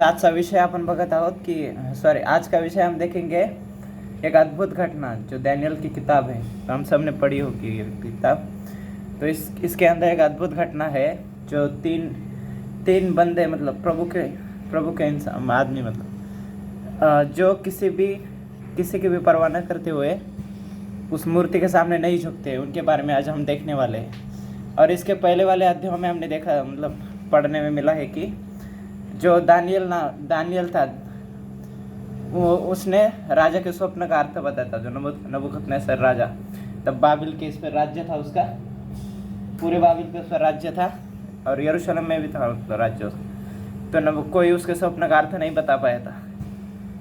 आजचा विषय आपण बघत आहोत की आज का विषय हम देखेंगे एक अद्भुत घटना जो डैनियल की किताब है। तो हम सब ने पढ़ी होगी ये किताब। तो इसके अंदर एक अद्भुत घटना है जो तीन तीन बंदे मतलब प्रभु के इंसान आदमी मतलब जो किसी की भी परवाह न करते हुए उस मूर्ति के सामने नहीं झुकते, उनके बारे में आज हम देखने वाले हैं। और इसके पहले वाले अध्यायों में हमने देखा मतलब पढ़ने में मिला है कि जो दानियल था वो उसने राजा के स्वप्न का अर्थ बताया था। जो नबूकदनेस्सर राजा, तब बाबिल के इस पर राज्य था उसका, पूरे बाबिल पे उस पर राज्य था और यरूशलेम में भी था मतलब राज्य उसका। तो कोई उसके स्वप्न का अर्थ नहीं बता पाया था,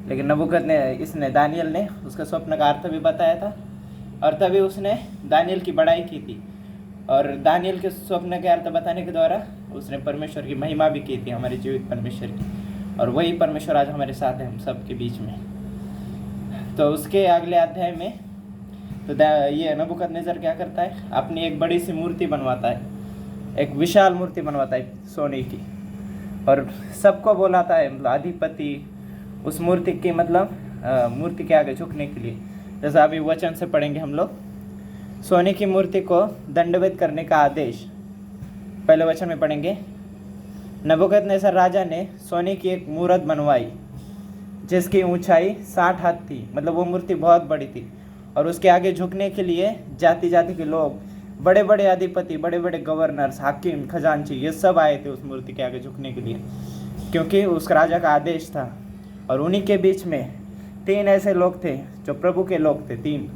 लेकिन दानियल ने उसके स्वप्न का अर्थ भी बताया था और तभी उसने दानियल की बड़ाई की थी। और दानियल के स्वप्न के अर्थ बताने के द्वारा उसने परमेश्वर की महिमा भी की थी, हमारे जीवित परमेश्वर की। और वही परमेश्वर आज हमारे साथ है, हम सब के बीच में। तो उसके अगले अध्याय में तो ये नबूकदनेस्सर क्या करता है, अपनी एक बड़ी सी मूर्ति बनवाता है, एक विशाल मूर्ति बनवाता है सोने की, और सबको बुलाता है मतलब अधिपति उस मूर्ति की मतलब मूर्ति के आगे झुकने के लिए। जैसा अभी वचन से पढ़ेंगे हम लोग, सोने की मूर्ति को दंडवत करने का आदेश। पहले वचन में पढ़ेंगे, नबूकदनेस्सर राजा ने सोने की एक मूर्त बनवाई जिसकी ऊंचाई 60 हाथ थी, मतलब वो मूर्ति बहुत बड़ी थी। और उसके आगे झुकने के लिए जाति जाति के लोग, बड़े बड़े अधिपति, बड़े बड़े गवर्नर्स, हाकिम, खजांची, ये सब आए थे उस मूर्ति के आगे झुकने के लिए, क्योंकि उस राजा का आदेश था। और उन्हीं के बीच में 3 ऐसे लोग थे जो प्रभु के लोग थे, 3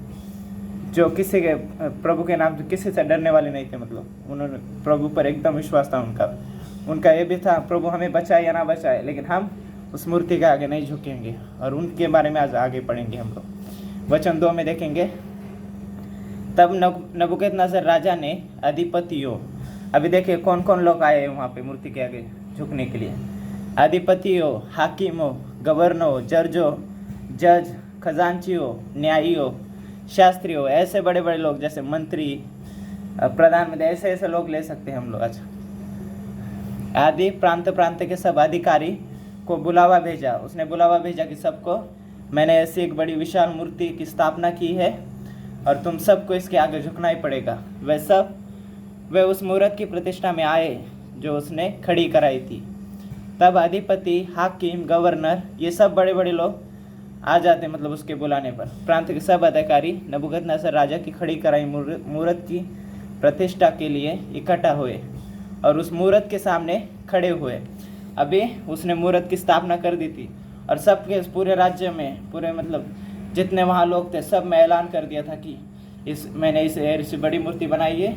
जो प्रभु के नाम किसी से डरने वाले नहीं थे, मतलब उन्होंने प्रभु पर एकदम विश्वास था उनका ये भी था, प्रभु हमें बचाए या ना बचाए लेकिन हम उस मूर्ति के आगे नहीं झुकेंगे। और उनके बारे में आज आगे पढ़ेंगे हम लोग। वचन 2 में देखेंगे, तब नबूकदनेस्सर राजा ने अधिपतियों, अभी देखिए कौन कौन लोग आए वहाँ पे मूर्ति के आगे झुकने के लिए, अधिपतियों, हाकिमों, गवर्नरों, जज, खजांचियों, न्यायियों, शास्त्रियों, ऐसे बड़े बड़े लोग जैसे मंत्री, प्रधानमंत्री, ऐसे लोग ले सकते हैं हम लोग। अच्छा, आदि प्रांत के सब अधिकारी को बुलावा भेजा। उसने बुलावा भेजा कि सबको, मैंने ऐसी एक बड़ी विशाल मूर्ति की स्थापना की है और तुम सबको इसके आगे झुकना ही पड़ेगा। वे उस मूर्त की प्रतिष्ठा में आए जो उसने खड़ी कराई थी। तब अधिपति, हाकिम, गवर्नर, ये सब बड़े बड़े लोग आ जाते मतलब उसके बुलाने पर। प्रांत के सब अधिकारी नबूकदनेस्सर राजा की खड़ी कराई मूर्त की प्रतिष्ठा के लिए इकट्ठा हुए और उस मूर्त के सामने खड़े हुए। अभी उसने मूर्त की स्थापना कर दी थी और सबके पूरे राज्य में, पूरे मतलब जितने वहाँ लोग थे, सब में ऐलान कर दिया था कि मैंने इस बड़ी मूर्ति बनाई है,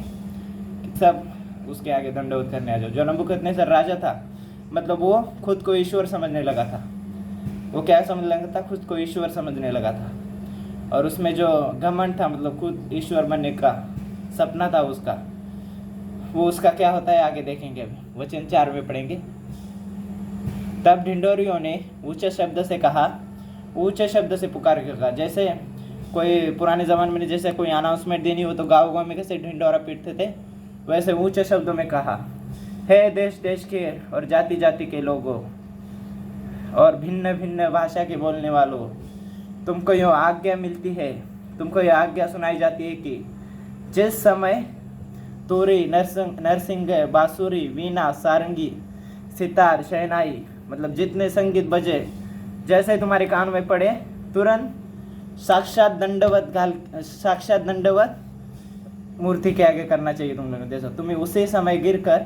सब उसके आगे दंडवत करने आ जाओ। जो नबूकदनेस्सर राजा था मतलब वो खुद को ईश्वर समझने लगा था। वो क्या समझने लगा था? खुद को ईश्वर समझने लगा था। और उसमें जो घमंड था मतलब खुद ईश्वर बनने का सपना था उसका, वो उसका क्या होता है आगे देखेंगे। अभी वचन 4 में पढ़ेंगे, तब ढिंढोरियों ने ऊंचे शब्द से कहा, ऊंचे शब्द से पुकार के कहा। जैसे कोई पुराने ज़माने में जैसे कोई अनाउंसमेंट देनी हो तो गाँव में कैसे ढिंढोरा पीटते थे, वैसे ऊंचे शब्दों में कहा, हे देश देश के और जाति जाति के लोगों और भिन्न भिन्न भाषा के बोलने वालों, तुमको यह आज्ञा मिलती है, तुमको यह आज्ञा सुनाई जाती है कि जिस समय तुरी, नरसिंह, बांसुरी, वीणा, सारंगी, सितार, शहनाई, मतलब जितने संगीत बजे, जैसे तुम्हारे कान में पड़े तुरंत साक्षात दंडवत मूर्ति के आगे करना चाहिए तुम लोगों। जैसा तुम्हें उसी समय गिरकर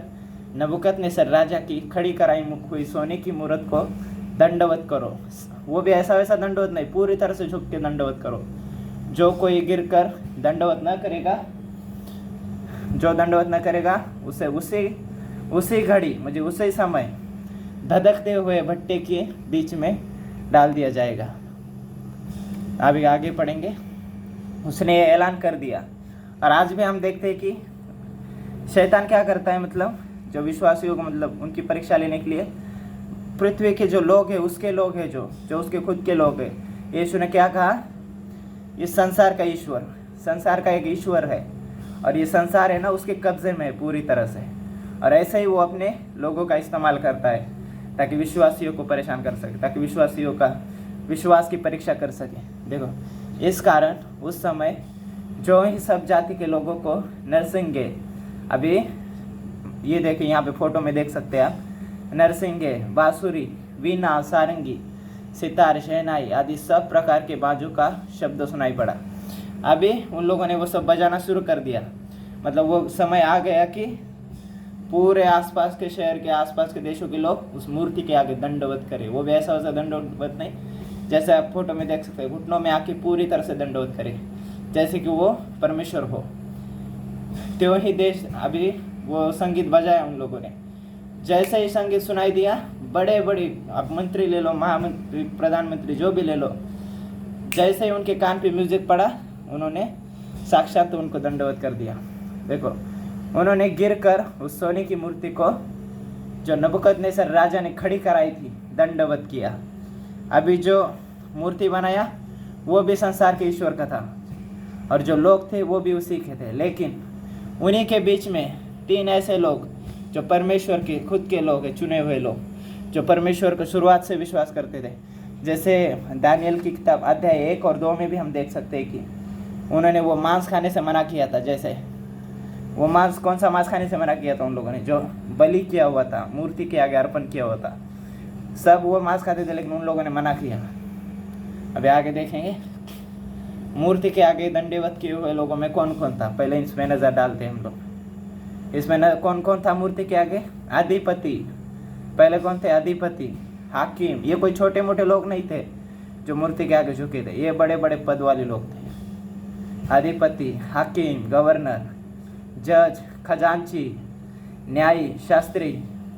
नबूकदनेस्सर राजा की खड़ी कराई हुई सोने की मूर्त को दंडवत करो। वो भी ऐसा वैसा दंडवत नहीं, पूरी तरह से झुक के दंडवत करो। जो कोई गिरकर दंडवत न करेगा, जो दंडवत न करेगा उसे उसी घड़ी मुझे उसी समय धधकते हुए भट्टे के बीच में डाल दिया जाएगा। अभी आगे पढ़ेंगे। उसने ये ऐलान कर दिया। और आज भी हम देखते हैं कि शैतान क्या करता है, मतलब जो विश्वासियों को मतलब उनकी परीक्षा लेने के लिए पृथ्वी के जो लोग हैं उसके लोग हैं, जो उसके खुद के लोग हैं। यीशु ने क्या कहा, इस संसार का ईश्वर, संसार का एक ईश्वर है और ये संसार है ना उसके कब्जे में है पूरी तरह से। और ऐसे ही वो अपने लोगों का इस्तेमाल करता है। ताकि विश्वासियों को परेशान कर सके, ताकि विश्वासियों का विश्वास की परीक्षा कर सके। देखो, इस कारण उस समय जो ही सब जाति के लोगों को नरसिंगे, अभी ये देखिए यहाँ पे फोटो में देख सकते हैं आप, नरसिंगे, बांसुरी, वीणा, सारंगी, सितार, शहनाई आदि सब प्रकार के बाजू का शब्द सुनाई पड़ा। अभी उन लोगों ने वो सब बजाना शुरू कर दिया। मतलब वो समय आ गया कि पूरे आसपास के शहर के, आसपास के देशों के लोग उस मूर्ति के आगे दंडवत करें। वो भी ऐसा वैसा दंडवत नहीं, जैसे आप फोटो में देख सकते हैं, घुटनों में आके पूरी तरह से दंडवत करें, जैसे कि वो परमेश्वर हो। त्यों ही देश, अभी वो संगीत बजाया उन लोगों ने। जैसे ही संगीत सुनाई दिया, बड़े बड़े, आप मंत्री ले लो, महामंत्री, प्रधानमंत्री, जो भी ले लो, जैसे ही उनके कान पे म्यूजिक पड़ा, उन्होंने साक्षात उनको दंडवत कर दिया। देखो, उन्होंने गिरकर उस सोने की मूर्ति को जो नबूकदनेस्सर राजा ने खड़ी कराई थी, दंडवत किया। अभी जो मूर्ति बनाया वो भी संसार के ईश्वर का था, और जो लोग थे वो भी उसी के थे। लेकिन उन्हीं के बीच में 3 ऐसे लोग जो परमेश्वर के खुद के लोग हैं, चुने हुए लोग, जो परमेश्वर को शुरुआत से विश्वास करते थे। जैसे दानियल की किताब अध्याय 1 और 2 में भी हम देख सकते हैं कि उन्होंने वो मांस खाने से मना किया था। जैसे वो मांस, कौन सा मांस खाने से मना किया था उन लोगों ने? जो बलि किया हुआ था, मूर्ति के आगे अर्पण किया हुआ था, सब वो मांस खाते थे, लेकिन उन लोगों ने मना किया। अभी आगे देखेंगे मूर्ति के आगे दंडवत किए हुए लोगों में कौन कौन था। पहले इसमें नज़र डालते हैं हम लोग। इसमें कौन कौन था मूर्ति के आगे? अधिपति। पहले कौन थे? अधिपति, हाकिम। ये कोई छोटे मोटे लोग नहीं थे जो मूर्ति के आगे झुके थे, ये बड़े बड़े पद वाले लोग थे। अधिपति, हाकिम, गवर्नर, जज, खजांची, न्यायी, शास्त्री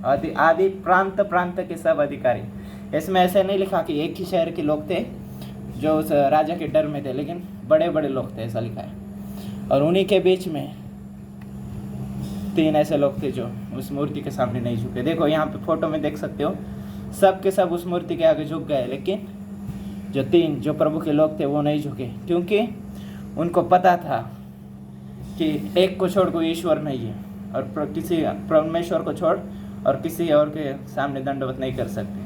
आदि प्रांत प्रांत के सब अधिकारी। इसमें ऐसे नहीं लिखा कि एक ही शहर के लोग थे जो उस राजा के डर में थे, लेकिन बड़े बड़े लोग थे, ऐसा लिखा है। और उन्हीं के बीच में 3 ऐसे लोग थे जो उस मूर्ति के सामने नहीं झुके। देखो यहाँ पे फोटो में देख सकते हो, सब के सब उस मूर्ति के आगे झुक गए, लेकिन जो 3 जो प्रभु के लोग थे वो नहीं झुके, क्योंकि उनको पता था कि एक को छोड़ कोई ईश्वर नहीं है, और किसी परमेश्वर को छोड़ और किसी और के सामने दंडवत नहीं कर सकते।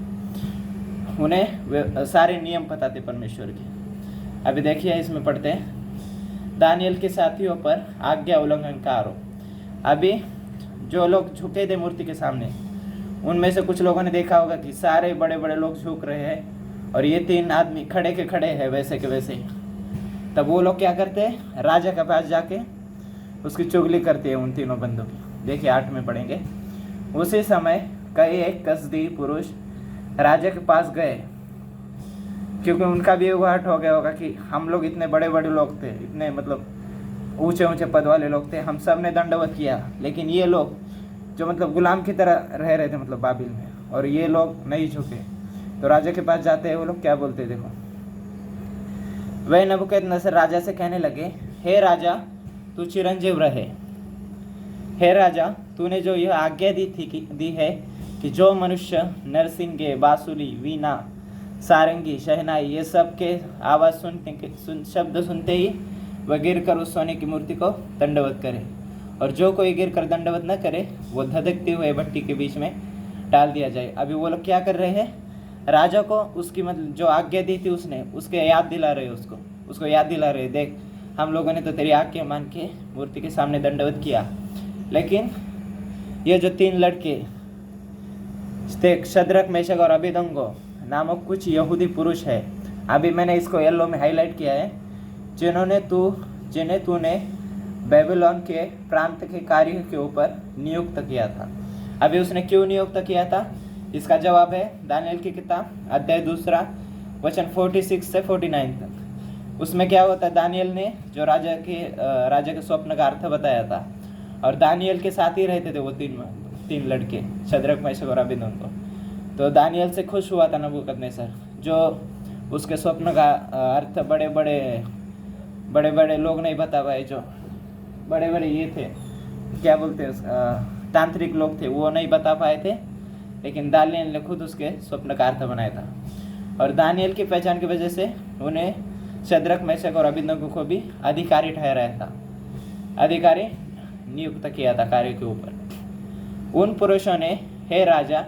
उन्हें सारे नियम पता थे परमेश्वर के। अभी देखिए इसमें पढ़ते हैं, दानियल के साथियों पर आज्ञा उल्लंघन का आरोप। अभी जो लोग झुके थे मूर्ति के सामने, उनमें से कुछ लोगों ने देखा होगा कि सारे बड़े बड़े लोग झुक रहे हैं और ये 3 आदमी खड़े के खड़े हैं वैसे के वैसे। तब वो लोग क्या करते हैं? राजा के पास जाके उसकी चुगली करते हैं उन तीनों बंदों की। देखिए 8 में पढ़ेंगे। उसी समय कई एक कसदी पुरुष राजा के पास गए, क्योंकि उनका भी वो हट हो गया होगा कि हम लोग इतने बड़े बड़े लोग थे, इतने मतलब ऊंचे ऊंचे पद वाले लोग थे, हम सब ने दंडवत किया, लेकिन ये लोग जो मतलब गुलाम की तरह रह रहे थे मतलब बाबिल में, और ये लोग नहीं झुके। तो राजा के पास जाते हैं वो लोग क्या बोलते हैं, देखो। वह नबूकदनेस्सर राजा से कहने लगे, हे राजा, तू चिरंजीव रहे। हे राजा, तूने जो यह आज्ञा दी है कि जो मनुष्य नरसिंगे, बांसुरी, वीणा, सारंगी, शहनाई ये सब के आवाज़ शब्द सुनते ही वह गिर कर उस सोने की मूर्ति को दंडवत करे, और जो कोई गिर कर दंडवत न करे वो धधकते हुए भट्टी के बीच में डाल दिया जाए। अभी वो लोग क्या कर रहे हैं? राजा को उसकी मतलब जो आज्ञा दी थी उसने, उसके याद दिला रहे, उसको याद दिला रहे, देख हम लोगों ने तो तेरी आज्ञा मान के मूर्ति के सामने दंडवत किया, लेकिन ये जो 3 लड़के शद्रक, मेशक और अबेदनगो नामक कुछ यहूदी पुरुष है, अभी मैंने इसको येलो में हाईलाइट किया है, जिन्हें तूने बेबीलोन के प्रांत के कार्य के ऊपर नियुक्त किया था। अभी उसने क्यों नियुक्त किया था? इसका जवाब है दानियल की किताब अध्याय 2 वचन 46 से 49 तक। उसमें क्या होता है? दानियल ने जो राजा के स्वप्न का अर्थ बताया था, और दानियल के साथ ही रहते थे वो 3 लड़के, शद्रक, मेशक और अबेदनगो। तो दानियल से खुश हुआ था नबूकदनेस्सर, जो उसके स्वप्न का अर्थ बड़े बड़े लोग नहीं बता पाए, जो बड़े बड़े ये थे, क्या बोलते हैं, तांत्रिक लोग थे, वो नहीं बता पाए थे, लेकिन दानियल ने खुद उसके स्वप्न का अर्थ बनाया था। और दानियल की पहचान की वजह से उन्हें शद्रक, मेशक और अबेदनगो को भी अधिकारी ठहराया था, अधिकारी नियुक्त किया था कार्य के ऊपर। उन पुरुषों ने, हे राजा,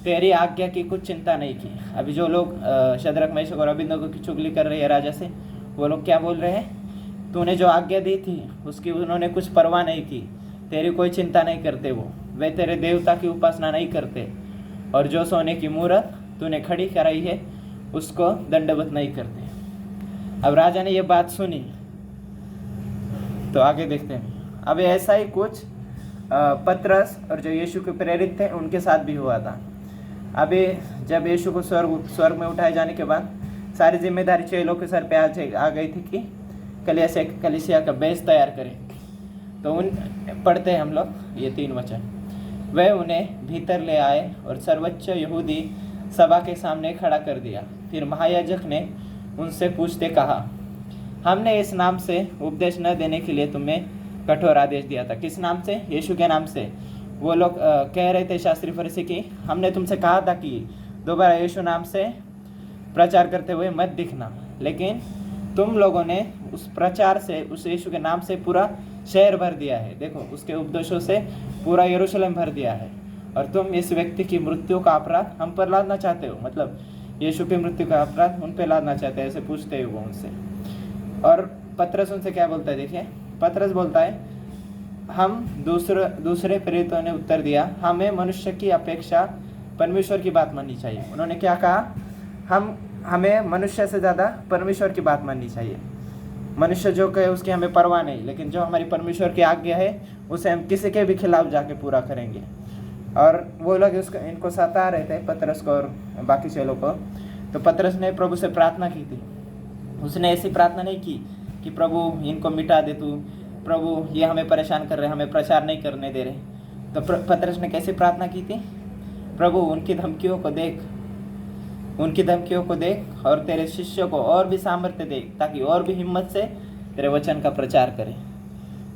तेरी आज्ञा की कुछ चिंता नहीं की। अभी जो लोग शद्रक मेशक और अबेदनगो की चुगली कर रहे हैं राजा से, वो लोग क्या बोल रहे हैं, तूने जो आज्ञा दी थी उसकी उन्होंने कुछ परवाह नहीं की, तेरी कोई चिंता नहीं करते, वे तेरे देवता की उपासना नहीं करते, और जो सोने की मूर्त तूने खड़ी कराई है उसको दंडवत नहीं करते। अब राजा ने ये बात सुनी, तो आगे देखते हैं। अब ऐसा ही कुछ पतरस और जो यीशु के प्रेरित थे उनके साथ भी हुआ था। अभी जब यीशु को स्वर्ग में उठाए जाने के बाद सारी जिम्मेदारी चेलों के सर पे आ गई थी कि कलीसिया का बेस तैयार करें। तो उन पढ़ते हैं हम लोग ये 3 वचन। वह उन्हें भीतर ले आए और सर्वोच्च यहूदी सभा के सामने खड़ा कर दिया। फिर महायाजक ने उनसे पूछते कहा, हमने इस नाम से उपदेश न देने के लिए तुम्हें कठोर आदेश दिया था। किस नाम से? यीशु के नाम से। वो लोग कह रहे थे शास्त्री फरीसी की, हमने तुमसे कहा था कि दोबारा यीशु नाम से प्रचार करते हुए मत दिखना, लेकिन तुम लोगों ने उस प्रचार से, उस यीशु के नाम से पूरा शहर भर दिया है। देखो, उसके उपदेशों से पूरा यरूशलेम भर दिया है, और तुम इस व्यक्ति की मृत्यु का अपराध हम पर लादना चाहते हो, मतलब यीशु की मृत्यु का अपराध उन पर लादना चाहते हैं, ऐसे पूछते हैं वो उनसे। और पतरस उनसे क्या बोलता है, देखिए पतरस बोलता है, हम दूसरे प्रेरितों ने उत्तर दिया, हमें मनुष्य की अपेक्षा परमेश्वर की बात माननी चाहिए। उन्होंने क्या कहा, हमें मनुष्य से ज़्यादा परमेश्वर की बात माननी चाहिए। मनुष्य जो कहे उसकी हमें परवाह नहीं, लेकिन जो हमारी परमेश्वर की आज्ञा है उसे हम किसी के भी खिलाफ जाके पूरा करेंगे। और वो लोग इनको सता रहे थे, पतरस को और बाकी चेलों को। तो पतरस ने प्रभु से प्रार्थना की थी। उसने ऐसी प्रार्थना नहीं की कि प्रभु इनको मिटा दे तू, प्रभु ये हमें परेशान कर रहे, हमें प्रचार नहीं करने दे रहे। तो पतरस ने कैसे प्रार्थना की थी, प्रभु उनकी धमकियों को देख और तेरे शिष्यों को और भी सामर्थ्य दे, ताकि और भी हिम्मत से तेरे वचन का प्रचार करें।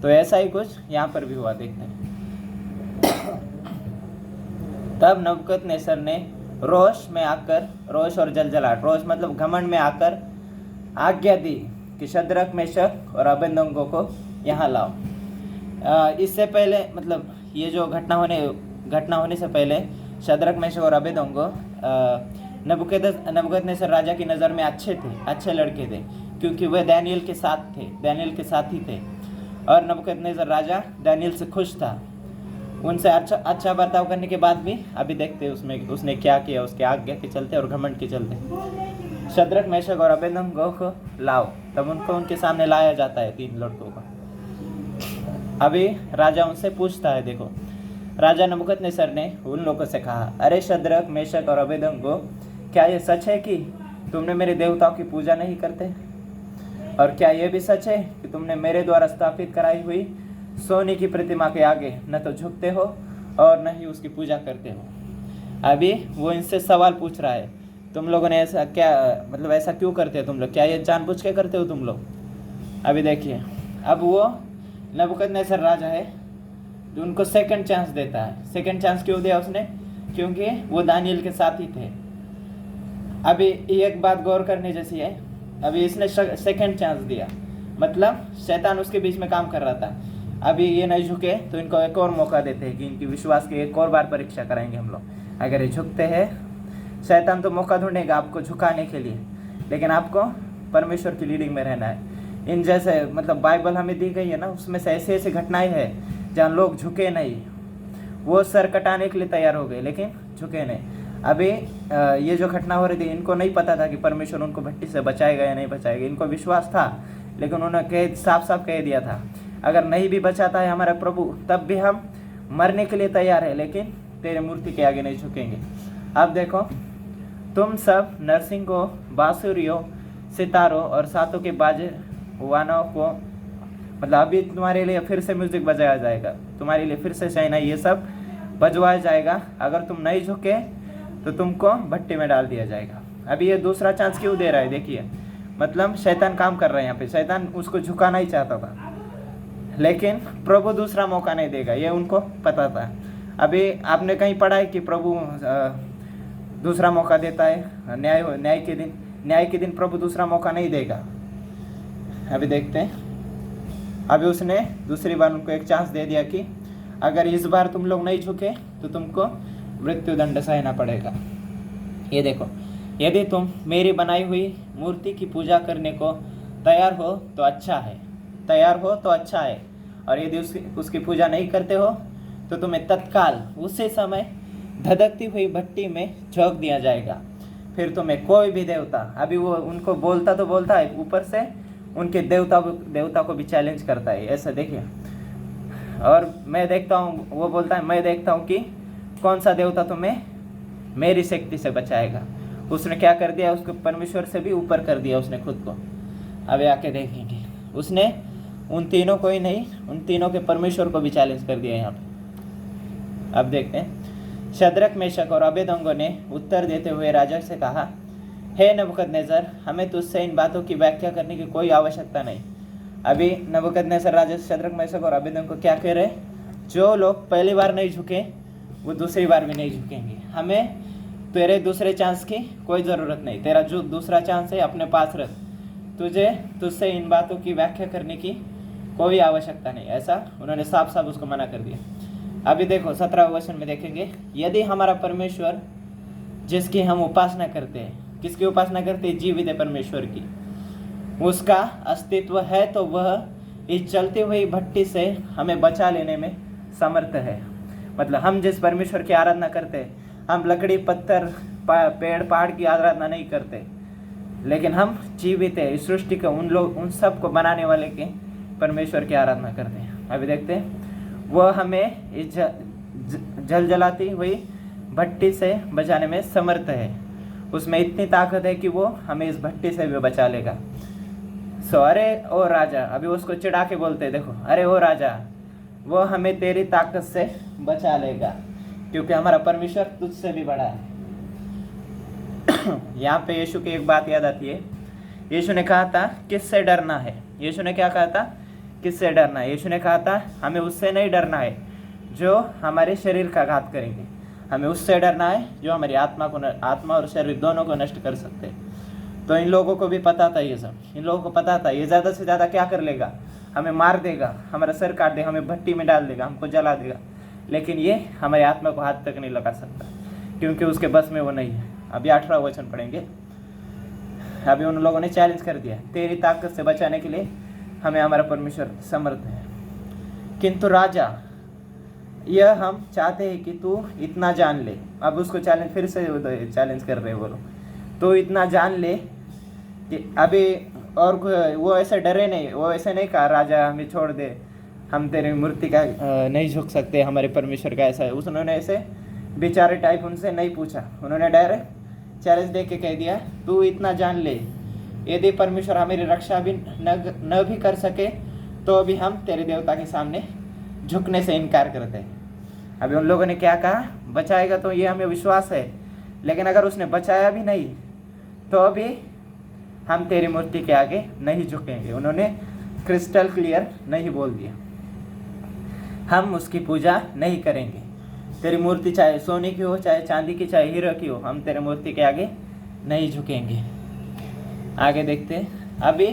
तो ऐसा ही कुछ यहाँ पर भी हुआ, देखते हैं। तब नबूकदनेस्सर ने रोष और जलजलाहट, रोष मतलब घमंड में आकर आज्ञा दी कि शद्रक मेशक और अबेदनगो को यहाँ लाओ। इससे पहले, मतलब ये जो घटना होने से पहले शद्रक मेशक और अबेदनगो नबूकदनेस्सर राजा की नज़र में अच्छे लड़के थे, क्योंकि वह दानियेल के साथी थे, और नबूकदनेस्सर राजा दानियेल से खुश था। उनसे अच्छा बर्ताव करने के बाद भी अभी देखते हैं उसने क्या किया, उसके आज्ञा के चलते और घमंड के चलते। शद्रक मेशक और अबेदनगो को लाओ, तब उनको उनके सामने लाया जाता है 3 लड़कों को। अभी राजा उनसे पूछता है, देखो राजा नबूकदनेस्सर ने उन लोगों से कहा, अरे शद्रक मेशक और अबेदनगो, क्या ये सच है कि तुमने मेरे देवताओं की पूजा नहीं करते? और क्या ये भी सच है कि तुमने मेरे द्वारा स्थापित कराई हुई सोने की प्रतिमा के आगे न तो झुकते हो और न ही उसकी पूजा करते हो? अभी वो इनसे सवाल पूछ रहा है, तुम लोगों ने ऐसा क्यों करते हो तुम लोग? क्या ये जानबूझ के करते हो तुम लोग? अभी देखिए, अब वो नबूकदनेस्सर राजा है जो उनको सेकंड चांस देता है। सेकंड चांस क्यों दिया उसने? क्योंकि वो दानियेल के साथ ही थे। अभी एक बात गौर करने जैसी है, अभी इसने सेकंड चांस दिया, मतलब शैतान उसके बीच में काम कर रहा था। अभी ये नहीं झुके तो इनको एक और मौका देते हैं कि इनकी विश्वास की एक और बार परीक्षा कराएंगे हम लोग। अगर ये झुकते हैं, शैतान तो मौका ढूंढेगा आपको झुकाने के लिए, लेकिन आपको परमेश्वर की लीडिंग में रहना है। इन जैसे, मतलब बाइबल हमें दी गई है ना, उसमें से ऐसी घटनाएं हैं जहाँ लोग झुके नहीं, वो सर कटाने के लिए तैयार हो गए लेकिन झुके नहीं। अभी ये जो घटना हो रही थी, इनको नहीं पता था कि परमेश्वर उनको भट्टी से बचाएगा या नहीं बचाएगा। इनको विश्वास था, लेकिन उन्होंने साफ कह दिया था, अगर नहीं भी बचाता है हमारा प्रभु, तब भी हम मरने के लिए तैयार है, लेकिन तेरे मूर्ति के आगे नहीं झुकेंगे। अब देखो, तुम सब नरसिंगों, बांसुरियों, सितारों और सातों के बाजे वानों को, मतलब अभी तुम्हारे लिए फिर से म्यूजिक बजाया जाएगा, तुम्हारे लिए फिर से शहनाई, ये सब बजवाया जाएगा। अगर तुम नहीं झुके तो तुमको भट्टी में डाल दिया जाएगा। अभी ये दूसरा चांस क्यों दे रहा है? देखिए, मतलब शैतान काम कर रहा है यहाँ पे। शैतान उसको झुकाना ही चाहता था, लेकिन प्रभु दूसरा मौका नहीं देगा, ये उनको पता था। अभी आपने कहीं पढ़ा है कि प्रभु दूसरा मौका देता है? न्याय के दिन प्रभु दूसरा मौका नहीं देगा। अभी देखते हैं, अभी उसने दूसरी बार उनको एक चांस दे दिया कि अगर इस बार तुम लोग नहीं झुके तो तुमको मृत्युदंड सहना पड़ेगा। ये देखो, यदि तुम मेरी बनाई हुई मूर्ति की पूजा करने को तैयार हो तो अच्छा है, तैयार हो तो अच्छा है, और यदि उसकी पूजा नहीं करते हो तो तुम्हें तत्काल उसी समय धधकती हुई भट्टी में झोंक दिया जाएगा। फिर तुम्हें कोई भी देवता, अभी वो उनको बोलता तो बोलता है, ऊपर से उनके देवता को भी चैलेंज करता है, ऐसा देखिए। और मैं देखता हूँ, वो बोलता है मैं देखता हूँ कि कौन सा देवता तुम्हें मेरी शक्ति से बचाएगा। उसने क्या कर दिया, उसको परमेश्वर से भी ऊपर कर दिया उसने खुद को। अब आके देखेंगे, उसने उन तीनों को ही नहीं, उन तीनों के परमेश्वर को भी चैलेंज कर दिया यहाँ पे। अब देखते हैं, शद्रक मेशक और अबेदनगो ने उत्तर देते हुए राजा से कहा, हे नबूकदनेस्सर, हमें तुझसे इन बातों की व्याख्या करने की कोई आवश्यकता नहीं। अभी नबूकदनेस्सर राजा शद्रक मेशक और अबेदनगो को क्या कह रहे, जो लोग पहली बार नहीं झुके वो दूसरी बार भी नहीं झुकेंगे। हमें तेरे दूसरे चांस की कोई ज़रूरत नहीं, तेरा जो दूसरा चांस है अपने पास रख, तुझसे इन बातों की व्याख्या करने की कोई आवश्यकता नहीं। ऐसा उन्होंने साफ साफ उसको मना कर दिया। अभी देखो 17वें वचन में देखेंगे, यदि हमारा परमेश्वर जिसकी हम उपासना करते हैं, किसकी उपासना करते हैं, जीवित परमेश्वर की, उसका अस्तित्व है तो वह इस जलती हुई भट्टी से हमें बचा लेने में समर्थ है। मतलब हम जिस परमेश्वर की आराधना करते हैं, हम लकड़ी पत्थर पेड़ पहाड़ की आराधना नहीं करते, लेकिन हम जीवित है, इस सृष्टि के उन सब को बनाने वाले के परमेश्वर की आराधना करते हैं। अभी देखते हैं, वह हमें इस जल जलाती हुई भट्टी से बचाने में समर्थ है। उसमें इतनी ताकत है कि वो हमें इस भट्टी से भी बचा लेगा। अरे ओ राजा, अभी उसको चिढ़ा के बोलते हैं, देखो, अरे ओ राजा, वो हमें तेरी ताकत से बचा लेगा क्योंकि हमारा परमेश्वर तुझसे भी बड़ा है। यहाँ पे यीशु की एक बात याद आती है। यीशु ने कहा था किससे डरना है, यीशु ने क्या कहा था, किससे डरना है। यीशु ने कहा था हमें उससे नहीं डरना है जो हमारे शरीर का घात करेंगे, हमें उससे डरना है जो हमारी आत्मा और शरीर दोनों को नष्ट कर सकते हैं। तो इन लोगों को भी पता था, ये सब इन लोगों को पता था, ये ज़्यादा से ज़्यादा क्या कर लेगा, हमें मार देगा, हमारा सर काट देगा, हमें भट्टी में डाल देगा, हमको जला देगा, लेकिन ये हमारी आत्मा को हाथ तक नहीं लगा सकता क्योंकि उसके बस में वो नहीं है। अभी 18वां वचन पढ़ेंगे। अभी उन लोगों ने चैलेंज कर दिया, तेरी ताकत से बचाने के लिए हमें हमारा परमेश्वर समर्थ है। किंतु राजा, यह हम चाहते हैं कि तू इतना जान ले। अब उसको चैलेंज, फिर से चैलेंज कर रहे हैं वो लोग, तो इतना जान ले कि अभी और वो ऐसे डरे नहीं, वो ऐसे नहीं कहा राजा हमें छोड़ दे, हम तेरी मूर्ति का नहीं झुक सकते, हमारे परमेश्वर का ऐसा है। उन्होंने ऐसे बेचारे टाइप उनसे नहीं पूछा, उन्होंने डायरेक्ट चैलेंज दे के कह दिया, तू इतना जान ले, यदि परमेश्वर हमारी रक्षा भी न भी कर सके तो भी हम तेरे देवता के सामने झुकने से इनकार करते हैं। अभी उन लोगों ने क्या कहा, बचाएगा तो ये हमें विश्वास है, लेकिन अगर उसने बचाया भी नहीं तो भी हम तेरी मूर्ति के आगे नहीं झुकेंगे। उन्होंने क्रिस्टल क्लियर नहीं बोल दिया, हम उसकी पूजा नहीं करेंगे। तेरी मूर्ति चाहे सोने की हो, चाहे चांदी की, चाहे हीरे की हो, हम तेरी मूर्ति के आगे नहीं झुकेंगे। आगे देखते हैं। अभी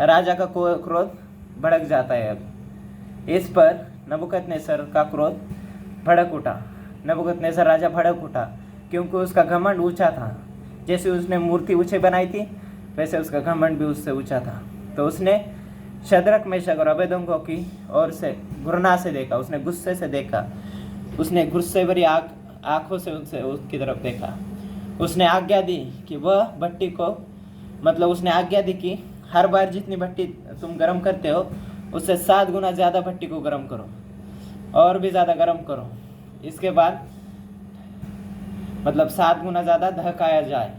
राजा का क्रोध भड़क जाता है। अब इस पर नबूकदनेस्सर का क्रोध भड़क उठा। नबूकदनेस्सर राजा भड़क उठा क्योंकि उसका घमंड ऊंचा था। जैसे उसने मूर्ति ऊंचे बनाई थी वैसे उसका घमंड भी उससे ऊंचा था। तो उसने शद्रक मेशक और अबेदनगो की ओर से घृणा से देखा, उसने गुस्से से देखा, उसने गुस्से भरी आंखों से उसकी तरफ देखा। उसने आज्ञा दी कि वह भट्टी को, मतलब उसने आज्ञा दी कि हर बार जितनी भट्टी तुम गर्म करते हो उससे 7 गुना ज़्यादा भट्टी को गर्म करो और भी ज़्यादा गर्म करो। इसके बाद मतलब 7 गुना ज़्यादा धकाया जाए।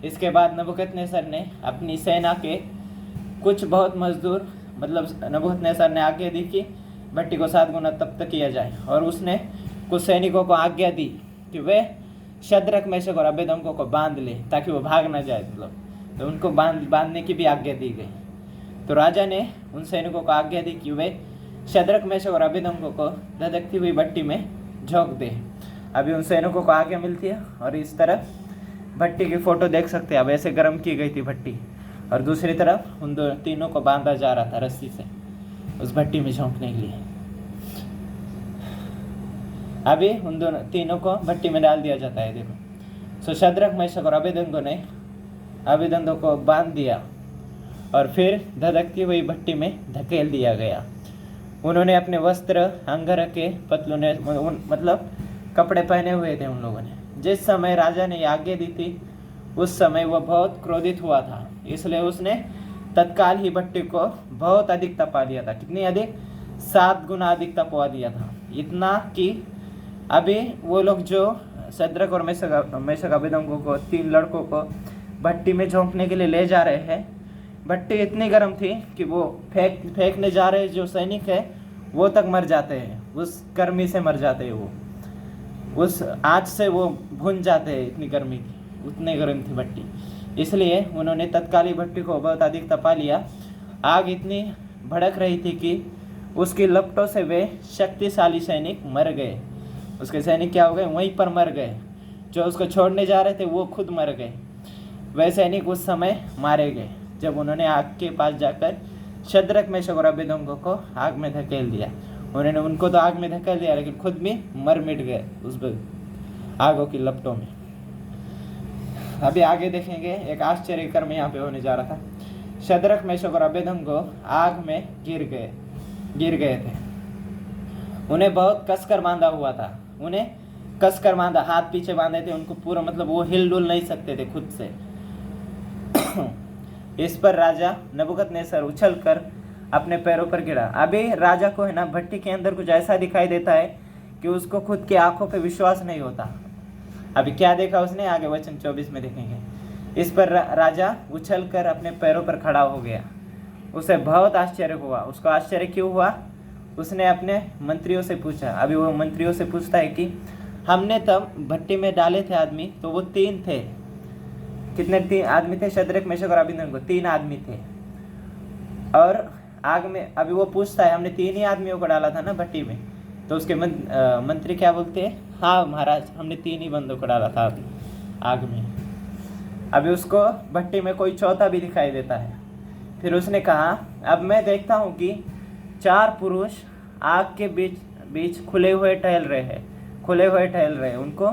इसके बाद नबूकदनेस्सर ने अपनी सेना के कुछ बहुत मजदूर, मतलब नबूकदनेस्सर ने आज्ञा दी कि भट्टी को 7 गुना तब तक किया जाए, और उसने कुछ सैनिकों को आज्ञा दी कि वे शद्रक मेशक और अबेदनगो को बांध ले ताकि वो भाग ना जाए, मतलब तो उनको बांधने की भी आज्ञा दी गई। तो राजा ने उन सैनिकों को आज्ञा दी कि वे शद्रक मेशक और अबेदनगो को धधकती हुई भट्टी में झोंक दे। अभी उन सैनिकों को आज्ञा मिलती है और इस तरफ भट्टी की फ़ोटो देख सकते हैं। अब ऐसे गर्म की गई थी भट्टी और दूसरी तरफ उन तीनों को बांधा जा रहा था रस्सी से उस भट्टी में झोंकने के लिए। अभी उन दोनों तीनों को भट्टी में डाल दिया जाता है। देखो, सो शद्रक, मेशक और अबेदनगो को बांध दिया और फिर धधकती हुई भट्टी में धकेल दिया गया। उन्होंने अपने वस्त्र अंगरखे पतलूने मतलब कपड़े पहने हुए थे उन लोगों ने। जिस समय राजा ने आज्ञा दी थी उस समय वह बहुत क्रोधित हुआ था, इसलिए उसने तत्काल ही भट्टी को बहुत अधिक तपा दिया था। कितनी अधिक? 7 गुना अधिक तपा दिया था। इतना कि अभी वो लोग जो शद्रक और मेशक अबेदनगो को 3 लड़कों को भट्टी में झोंकने के लिए ले जा रहे हैं, भट्टी इतनी गर्म थी कि वो फेंकने जा रहे जो सैनिक है वो तक मर जाते हैं, उस गर्मी से मर जाते हैं, वो उस आँच से वो भुन जाते हैं, इतनी गर्मी थी, उतनी गर्म थी भट्टी। इसलिए उन्होंने तत्काल ही भट्टी को बहुत अधिक तपा लिया। आग इतनी भड़क रही थी कि उसकी लपटों से वे शक्तिशाली सैनिक मर गए। उसके सैनिक क्या हो गए? वहीं पर मर गए। जो उसको छोड़ने जा रहे थे वो खुद मर गए। वह सैनिक उस समय मारे गए जब उन्होंने आग के पास जाकर शद्रक, मेशक और अबेदनगो को आग में धकेल दिया। उन्होंने उनको तो आग में धकेल दिया लेकिन खुद भी मर मिट गए उस आगों की लपटों में। अभी आगे देखेंगे, एक आश्चर्य कर्म यहाँ पे होने जा रहा था। शद्रक, मेशक और अबेदनगो आग में गिर गए थे। उन्हें बहुत कसकर बांधा हुआ था, उन्हें कसकर बांधा, हाथ पीछे बांधे थे उनको पूरा, मतलब वो हिल डुल नहीं सकते थे खुद से। इस पर राजा नबूकदनेस्सर उछल कर अपने पैरों पर गिरा। अभी राजा को है ना भट्टी के अंदर कुछ ऐसा दिखाई देता है कि उसको खुद की आंखों पे विश्वास नहीं होता। अभी क्या देखा उसने, आगे वचन 24 में देखेंगे। इस पर राजा उछल कर अपने पैरों पर खड़ा हो गया। उसे बहुत आश्चर्य हुआ। उसको आश्चर्य क्यों हुआ? उसने अपने मंत्रियों से पूछा। अभी वो मंत्रियों से पूछता है कि हमने तब भट्टी में डाले थे आदमी तो वो 3 थे। कितने? 3 आदमी थे। शद्रक, मेशक और अबेदनगो 3 आदमी थे। और आग में अभी वो पूछता है हमने 3 ही आदमियों को डाला था ना भट्टी में। तो उसके मंत्री क्या बोलते हैं? हाँ महाराज, हमने 3 ही बंदों को डाला था अभी आग में। अभी उसको भट्टी में कोई चौथा भी दिखाई देता है। फिर उसने कहा अब मैं देखता हूँ कि 4 पुरुष आग के बीच खुले हुए टहल रहे हैं। उनको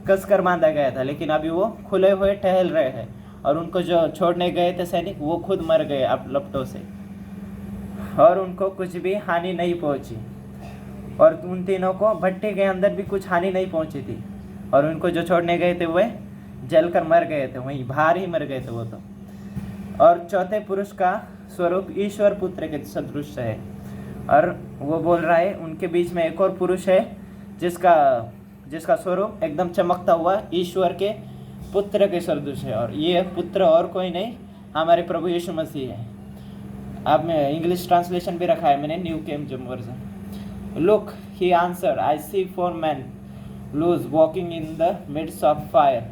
कसकर बांधा गया था लेकिन अभी वो खुले हुए टहल रहे हैं और उनको जो छोड़ने गए थे सैनिक वो खुद मर गए अब लपटों से और उनको कुछ भी हानि नहीं पहुंची। और उन तीनों को भट्टी के अंदर भी कुछ हानि नहीं पहुंची थी और उनको जो छोड़ने गए थे वे जलकर मर गए थे, वहीं बाहर ही मर गए थे वो तो। और चौथे पुरुष का स्वरूप ईश्वर पुत्र के सदृश है और वो बोल रहा है उनके बीच में एक और पुरुष है जिसका स्वरूप एकदम चमकता हुआ ईश्वर के पुत्र के सदृश है और ये पुत्र और कोई नहीं हमारे प्रभु यीशु मसीह है। अब मैं इंग्लिश ट्रांसलेशन भी रखा है मैंने, New King James Version. Look he answered, I see 4 men loose walking in the midst of fire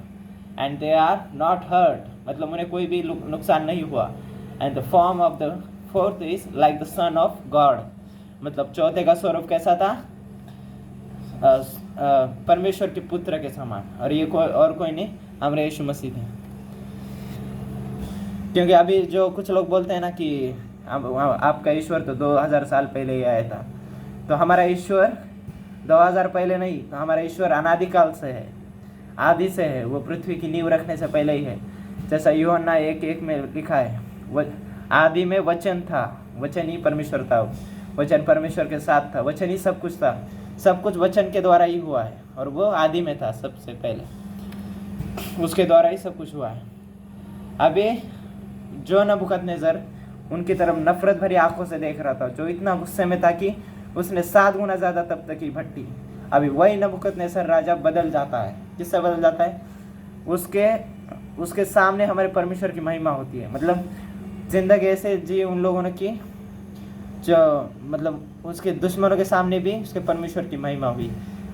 and they are not hurt, मतलब उन्हें कोई भी नुकसान नहीं हुआ। And the form of the fourth is like the son of God, मतलब चौथे का स्वरूप कैसा था? परमेश्वर के पुत्र के समान। और ये कोई नहीं, हमारे यीशु मसीह थे। क्योंकि अभी जो कुछ लोग बोलते हैं ना कि आपका ईश्वर तो 2000 साल पहले ही आया था, तो हमारा ईश्वर 2000 पहले नहीं, तो हमारा ईश्वर अनादिकाल से है, आदि से है, वो पृथ्वी की नींव रखने से पहले ही है। जैसा यूहन्ना 1:1 में लिखा है, आदि में वचन था, वचन ही परमेश्वर था, वचन परमेश्वर के साथ था, वचन ही सब कुछ था, सब कुछ वचन के द्वारा ही हुआ है और वो आदि में था सबसे पहले, उसके द्वारा ही सब कुछ हुआ है। अभी जो नबूकदनेस्सर उनकी तरफ नफरत भरी आंखों से देख रहा था, जो इतना गुस्से में था कि उसने 7 गुना ज़्यादा तब तक की भट्टी, अभी वही नबूकदनेस्सर राजा बदल जाता है। किससे बदल जाता है? उसके सामने हमारे परमेश्वर की महिमा होती है। मतलब ज़िंदगी ऐसे जी उन लोगों ने की जो मतलब उसके दुश्मनों के सामने भी उसके परमेश्वर की महिमा हुई।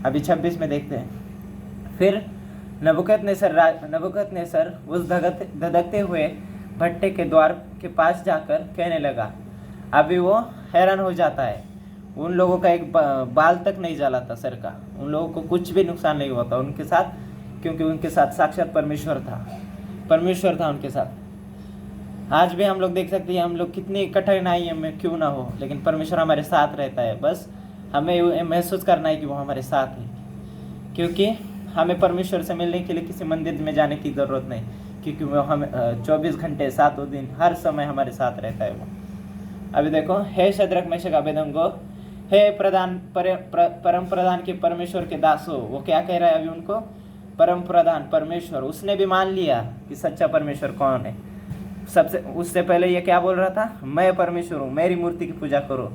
अभी 26 में देखते हैं। फिर नबूकदनेस्सर उस धधकते हुए भट्टे के द्वार के पास जाकर कहने लगा। अभी वो हैरान हो जाता है, उन लोगों का एक बाल तक नहीं जला था सर का, उन लोगों को कुछ भी नुकसान नहीं हुआ था उनके साथ, क्योंकि उनके साथ साक्षात परमेश्वर था उनके साथ। आज भी हम लोग देख सकते हैं, हम लोग कितनी कठिनाई में क्यों ना हो, लेकिन परमेश्वर हमारे साथ रहता है। बस हमें महसूस करना है कि वो हमारे साथ है। क्योंकि हमें परमेश्वर से मिलने के लिए किसी मंदिर में जाने की ज़रूरत नहीं, क्योंकि वो हमें 24 घंटे 7 दिन हर समय हमारे साथ रहता है वो। अभी देखो, हे शद्रक मेशक अबेदनगो, हे परम प्रधान के परमेश्वर के दासो। वो क्या कह रहा है अभी उनको? परम प्रधान परमेश्वर। उसने भी मान लिया कि सच्चा परमेश्वर कौन है। सबसे उससे पहले ये क्या बोल रहा था? मैं परमेश्वर हूँ, मेरी मूर्ति की पूजा करो,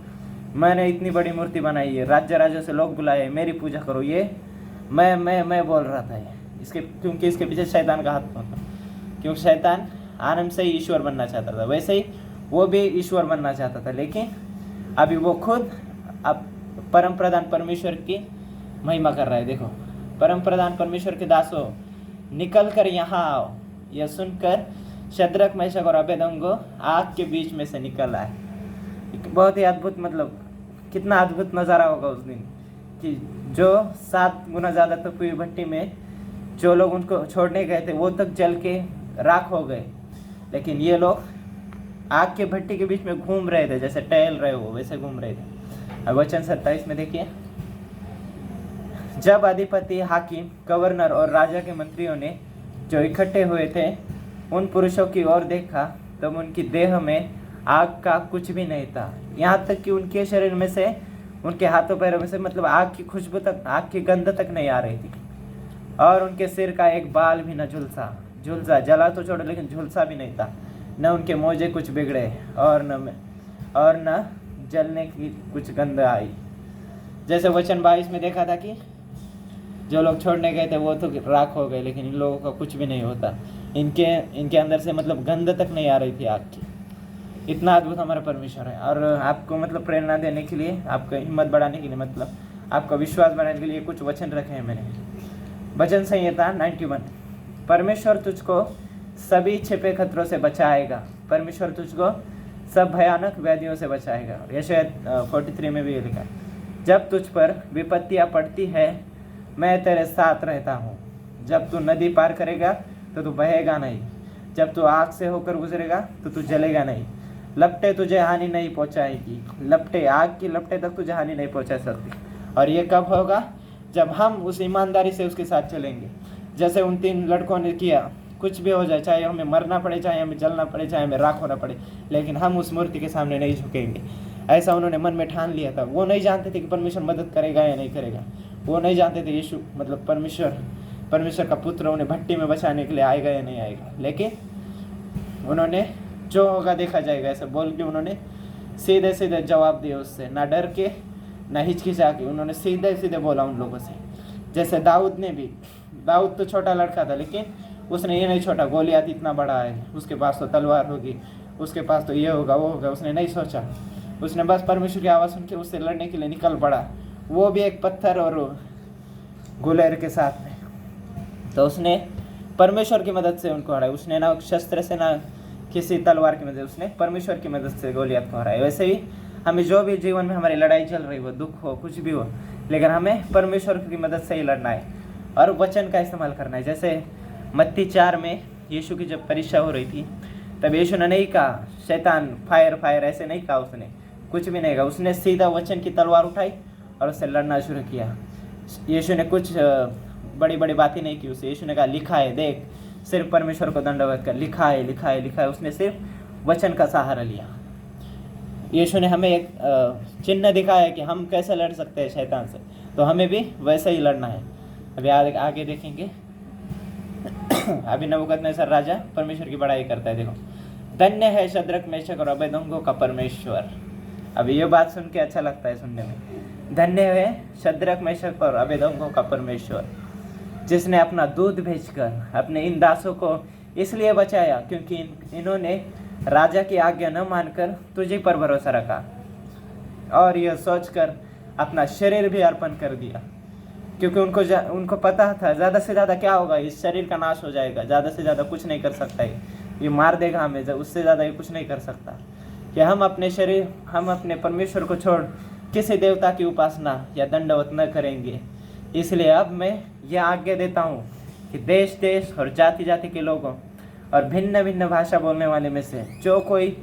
मैंने इतनी बड़ी मूर्ति बनाई है, राज्य से लोग बुलाए, मेरी पूजा करो। ये मैं बोल रहा था ये, इसके क्योंकि इसके पीछे शैतान का हाथ था, क्योंकि शैतान आनंद से ही ईश्वर बनना चाहता था, वैसे ही वो भी ईश्वर बनना चाहता था। लेकिन अभी वो खुद अब परम प्रधान परमेश्वर की महिमा कर रहा है। देखो, परम प्रधान परमेश्वर के दासों, निकल कर यहाँ आओ। यह सुनकर शद्रक मेशक और अबेदनगो आग के बीच में से निकल आए। बहुत ही अद्भुत, मतलब कितना अद्भुत नज़ारा होगा उस दिन कि जो 7 गुना ज़्यादा तपी हुई भट्टी में जो लोग उनको छोड़ने गए थे वो तक जल के राख हो गए, लेकिन ये लोग आग के भट्टी के बीच में घूम रहे थे, जैसे टहल रहे हो वैसे घूम रहे थे। अब वचन 27 में देखिए, जब अधिपति, हाकिम, गवर्नर और राजा के मंत्रियों ने जो इकट्ठे हुए थे उन पुरुषों की ओर देखा, तब उनकी देह में आग का कुछ भी नहीं था। यहाँ तक कि उनके शरीर में से, उनके हाथों पैरों में से, मतलब आग की खुशबू तक, आग की गंध तक नहीं आ रही थी। और उनके सिर का एक बाल भी न झुलसा, जला तो छोड़ो लेकिन झुलसा भी नहीं था। न उनके मोजे कुछ बिगड़े और न जलने की कुछ गंध आई। जैसे वचन 22 में देखा था कि जो लोग छोड़ने गए थे वो तो राख हो गए, लेकिन इन लोगों का कुछ भी नहीं होता। इनके अंदर से मतलब गंध तक नहीं आ रही थी आग की। इतना अद्भुत हमारा परमेश्वर है। और आपको मतलब प्रेरणा देने के लिए, आपको हिम्मत बढ़ाने के लिए, मतलब आपका विश्वास बढ़ाने के लिए कुछ वचन रखे हैं मैंने। भजन संहिता 91, परमेश्वर तुझको सभी छिपे खतरों से बचाएगा, परमेश्वर तुझको सब भयानक व्याधियों से बचाएगा। यशायाह 43 में भी ये लिखा है, जब तुझ पर विपत्तियाँ पड़ती है मैं तेरे साथ रहता हूँ। जब तू नदी पार करेगा तो तू बहेगा नहीं, जब तू आग से होकर गुजरेगा तो तू जलेगा नहीं। लपटें तुझे हानि नहीं पहुँचाएगी, लपटें, आग की लपटें तक तुझे हानि नहीं पहुँचा सकती। और ये कब होगा? जब हम उस ईमानदारी से उसके साथ चलेंगे, जैसे उन 3 लड़कों ने किया। कुछ भी हो जाए, चाहे हमें मरना पड़े, चाहे हमें जलना पड़े, चाहे हमें राख होना पड़े, लेकिन हम उस मूर्ति के सामने नहीं झुकेंगे। ऐसा उन्होंने मन में ठान लिया था। वो नहीं जानते थे कि परमेश्वर मदद करेगा या नहीं करेगा। वो नहीं जानते थे यीशु मतलब परमेश्वर का पुत्र उन्हें भट्टी में बचाने के लिए आएगा या नहीं आएगा। लेकिन उन्होंने जो होगा देखा जाएगा ऐसा बोल के उन्होंने सीधे सीधे जवाब दिया उससे, ना डर के ना हिचकिचा के। उन्होंने सीधे सीधे बोला उन लोगों से। जैसे दाऊद ने भी, दाऊद तो छोटा लड़का था, लेकिन उसने ये नहीं छोटा, गोलियात इतना बड़ा है, उसके पास तो तलवार होगी, उसके पास तो ये होगा वो होगा, उसने नहीं सोचा। उसने बस परमेश्वर की आवाज़ सुन के उससे लड़ने के लिए निकल पड़ा, वो भी एक पत्थर और गुलेर के साथ में। तो उसने परमेश्वर की मदद से उनको हराया। उसने ना शस्त्र से ना किसी तलवार की मदद, उसने परमेश्वर की मदद से गोलियात को हराया। वैसे ही हमें जो भी जीवन में हमारी लड़ाई चल रही हो, दुख हो, कुछ भी हो, लेकिन हमें परमेश्वर की मदद से ही लड़ना है और वचन का इस्तेमाल करना है। जैसे मत्ती 4 में यीशु की जब परीक्षा हो रही थी, तब यीशु ने नहीं कहा शैतान फायर, ऐसे नहीं कहा, उसने कुछ भी नहीं कहा। उसने सीधा वचन की तलवार उठाई और उससे लड़ना शुरू किया। यीशु ने कुछ बड़ी बड़ी बातें नहीं की उससे। यीशु ने कहा लिखा है, देख, सिर्फ परमेश्वर को दंडवत कर, लिखा है। उसने सिर्फ वचन का सहारा लिया। यीशु ने हमें एक चिन्ह दिखाया कि हम कैसे लड़ सकते हैं शैतान से, तो हमें भी वैसे ही लड़ना है। अभी आगे देखेंगे। अभी नबूकदनेस्सर राजा परमेश्वर की बड़ाई करता है। देखो, धन्य है शद्रक मेशक और अबेदनगो का परमेश्वर। अभी ये बात सुन के अच्छा लगता है सुनने में। धन्य है शद्रक मेशक और अबेदनगो का परमेश्वर, जिसने अपना दूध भेजकर अपने इन दासों को इसलिए बचाया क्योंकि इन्होंने राजा की आज्ञा न मानकर तुझे पर भरोसा रखा और यह सोचकर अपना शरीर भी अर्पण कर दिया। क्योंकि उनको पता था ज़्यादा से ज़्यादा क्या होगा, इस शरीर का नाश हो जाएगा, ज़्यादा से ज़्यादा कुछ नहीं कर सकता है, ये मार देगा हमें, उससे ज़्यादा ये कुछ नहीं कर सकता। कि हम अपने परमेश्वर को छोड़ किसी देवता की उपासना या दंडवत न करेंगे। इसलिए अब मैं यह आज्ञा देता हूँ कि देश देश और जाति जाति के लोगों और भिन्न भिन्न भाषा बोलने वाले में से जो कोई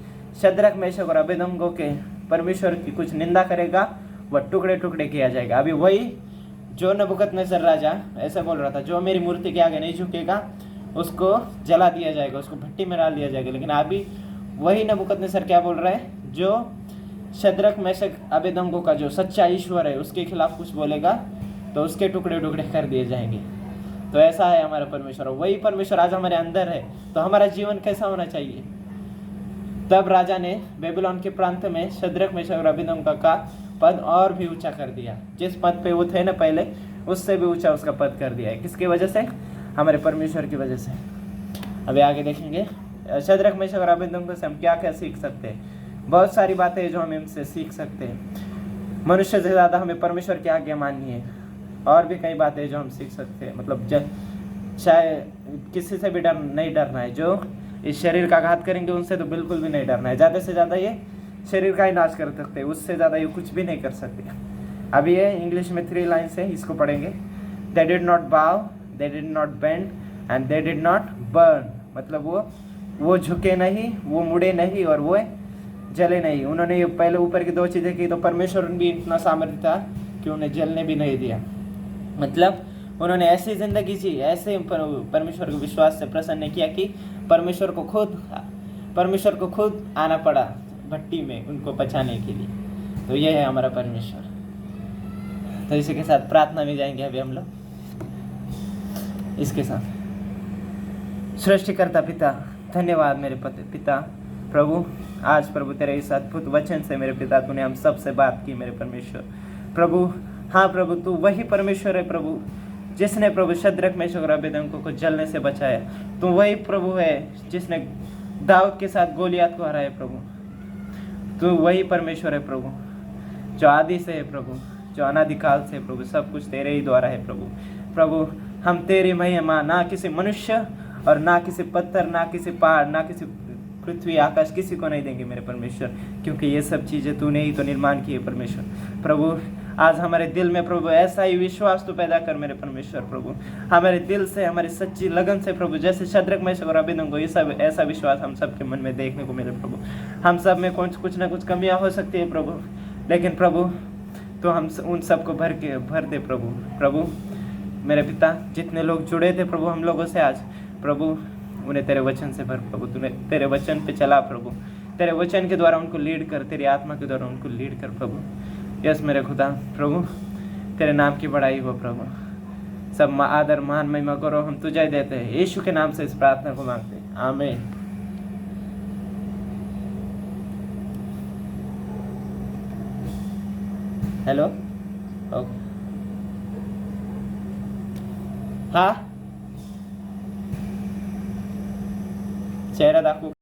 शद्रक मेशक और अबेदनगो के परमेश्वर की कुछ निंदा करेगा वह टुकड़े टुकड़े किया जाएगा। अभी वही जो नबूकदनेस्सर राजा ऐसा बोल रहा था, जो मेरी मूर्ति के आगे नहीं झुकेगा उसको जला दिया जाएगा, उसको भट्टी में डाल दिया जाएगा। लेकिन अभी वही नबूकदनेस्सर क्या बोल रहा है, जो शद्रक मेशक अबेदनगो का जो सच्चा ईश्वर है उसके खिलाफ कुछ बोलेगा तो उसके टुकड़े टुकड़े कर दिए जाएंगे। तो ऐसा है हमारा परमेश्वर, वही परमेश्वर आज हमारे अंदर है। तो हमारा जीवन कैसा होना चाहिए? तब राजा ने बेबीलोन के प्रांत में शद्रक मेशक और अबेदनगो का पद और भी ऊंचा कर दिया। जिस पद पे वो थे ना पहले, उससे भी ऊंचा उसका पद कर दिया है। किसकी वजह से? हमारे परमेश्वर की वजह से। अभी आगे देखेंगे शद्रक मेशक और अबेदनगो से हम क्या क्या सीख सकते हैं। बहुत सारी बातें हैं जो हम इनसे सीख सकते हैं। मनुष्य से ज़्यादा हमें परमेश्वर की आज्ञा माननी है। और भी कई बातें जो हम सीख सकते हैं, मतलब शायद किसी से भी नहीं डरना है। जो इस शरीर का घात करेंगे उनसे तो बिल्कुल भी नहीं डरना है। ज़्यादा से ज़्यादा ये शरीर का ही नाश कर सकते हैं, उससे ज़्यादा ये कुछ भी नहीं कर सकते। अभी ये इंग्लिश में 3 लाइन्स है, इसको पढ़ेंगे। दे डिड नॉट बाव, they did not bend and they did not burn. मतलब वो झुके नहीं, वो मुड़े नहीं और वो जले नहीं। उन्होंने ये पहले ऊपर की 2 चीज़ें की तो परमेश्वर भी इतना सामर्थ्य था कि उन्हें जलने भी नहीं दिया। मतलब उन्होंने ऐसी ज़िंदगी जी, ऐसे परमेश्वर के विश्वास से प्रसन्न किया कि परमेश्वर को खुद आना पड़ा भट्टी में उनको बचाने के लिए। तो ये है हमारा परमेश्वर। तो इसी के साथ प्रार्थना में जाएंगे अभी हम लोग। इसके साथ सृष्टिकर्ता पिता, धन्यवाद मेरे पिता प्रभु। आज प्रभु तेरे इस अद्भुत वचन से मेरे पिता तूने हम सब से बात की मेरे परमेश्वर प्रभु। हाँ प्रभु, तू वही परमेश्वर है प्रभु जिसने प्रभु शद्रक मेशक और अबेदनगो को जलने से बचाया। तू वही प्रभु है जिसने दाऊद के साथ गोलियत को हराया प्रभु। तू वही परमेश्वर है प्रभु जो आदि से है प्रभु, जो अनादिकाल से प्रभु। सब कुछ तेरे ही द्वारा है प्रभु। हम तेरी महिमा ना किसी मनुष्य और ना किसी पत्थर, ना किसी पहाड़, ना किसी पृथ्वी आकाश किसी को नहीं देंगे मेरे परमेश्वर, क्योंकि ये सब चीज़ें तूने ही तो निर्माण की है परमेश्वर प्रभु। आज हमारे दिल में प्रभु ऐसा ही विश्वास तो पैदा कर मेरे परमेश्वर प्रभु। हमारे दिल से, हमारी सच्ची लगन से प्रभु, जैसे शद्रक मेशक और अबेदनगो, ये सब ऐसा विश्वास हम सब के मन में देखने को मिले प्रभु। हम सब में कुछ ना कुछ कमियां हो सकती है प्रभु, लेकिन प्रभु तो हम उन सबको भर दे प्रभु। मेरे पिता, जितने लोग जुड़े थे प्रभु हम लोगों से आज प्रभु, उन्हें तेरे वचन से भर प्रभु। तूने तेरे वचन पे चला प्रभु, तेरे वचन के द्वारा उनको लीड कर, तेरी आत्मा के द्वारा उनको लीड कर प्रभु। यस मेरे खुदा प्रभु, तेरे नाम की बड़ाई हो प्रभु। सब आदर मान महिमा करो हम तुझे देते हैं। यीशु के नाम से इस प्रार्थना को मांगते हैं, आमीन। हेलो, ओके, हाँ चेहरा दाखवू